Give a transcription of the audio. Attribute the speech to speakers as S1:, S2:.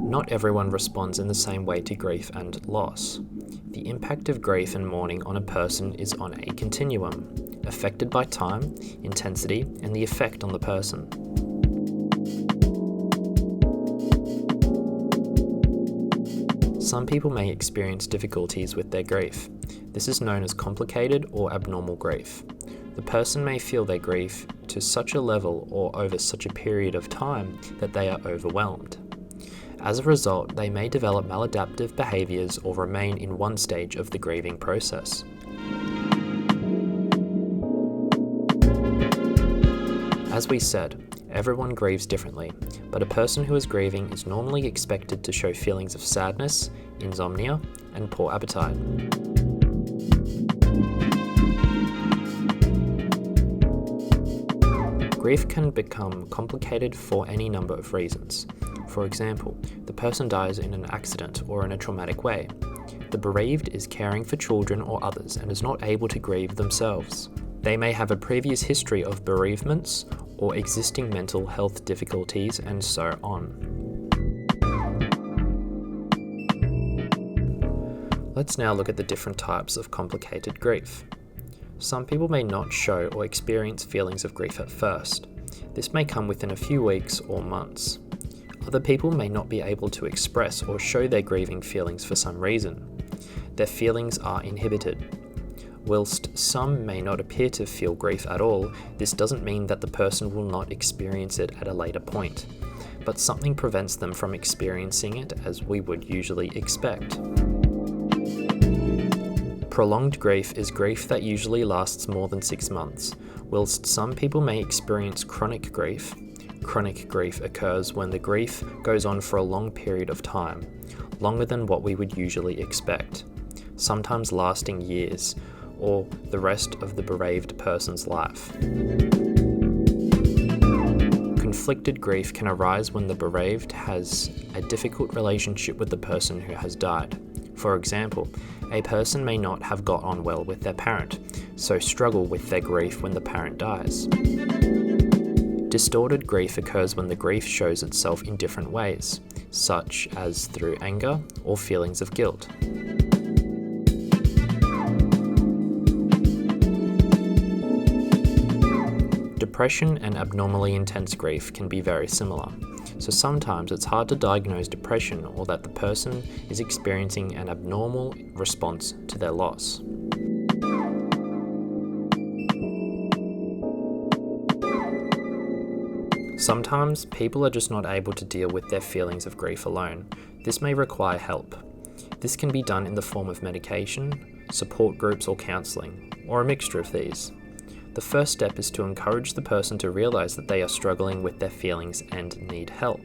S1: Not everyone responds in the same way to grief and loss. The impact of grief and mourning on a person is on a continuum, affected by time, intensity, and the effect on the person. Some people may experience difficulties with their grief. This is known as complicated or abnormal grief. The person may feel their grief to such a level or over such a period of time that they are overwhelmed. As a result, they may develop maladaptive behaviours or remain in one stage of the grieving process. As we said, everyone grieves differently, but a person who is grieving is normally expected to show feelings of sadness, insomnia, and poor appetite. Grief can become complicated for any number of reasons. For example, the person dies in an accident or in a traumatic way. The bereaved is caring for children or others and is not able to grieve themselves. They may have a previous history of bereavements or existing mental health difficulties, and so on. Let's now look at the different types of complicated grief. Some people may not show or experience feelings of grief at first. This may come within a few weeks or months. Other people may not be able to express or show their grieving feelings for some reason. Their feelings are inhibited. Whilst some may not appear to feel grief at all, this doesn't mean that the person will not experience it at a later point, but something prevents them from experiencing it as we would usually expect. Prolonged grief is grief that usually lasts more than 6 months. Whilst some people may experience chronic grief occurs when the grief goes on for a long period of time, longer than what we would usually expect, sometimes lasting years, or the rest of the bereaved person's life. Conflicted grief can arise when the bereaved has a difficult relationship with the person who has died. For example, a person may not have got on well with their parent, so struggle with their grief when the parent dies. Distorted grief occurs when the grief shows itself in different ways, such as through anger or feelings of guilt. Depression and abnormally intense grief can be very similar, so sometimes it's hard to diagnose depression or that the person is experiencing an abnormal response to their loss. Sometimes people are just not able to deal with their feelings of grief alone. This may require help. This can be done in the form of medication, support groups or counselling, or a mixture of these. The first step is to encourage the person to realise that they are struggling with their feelings and need help.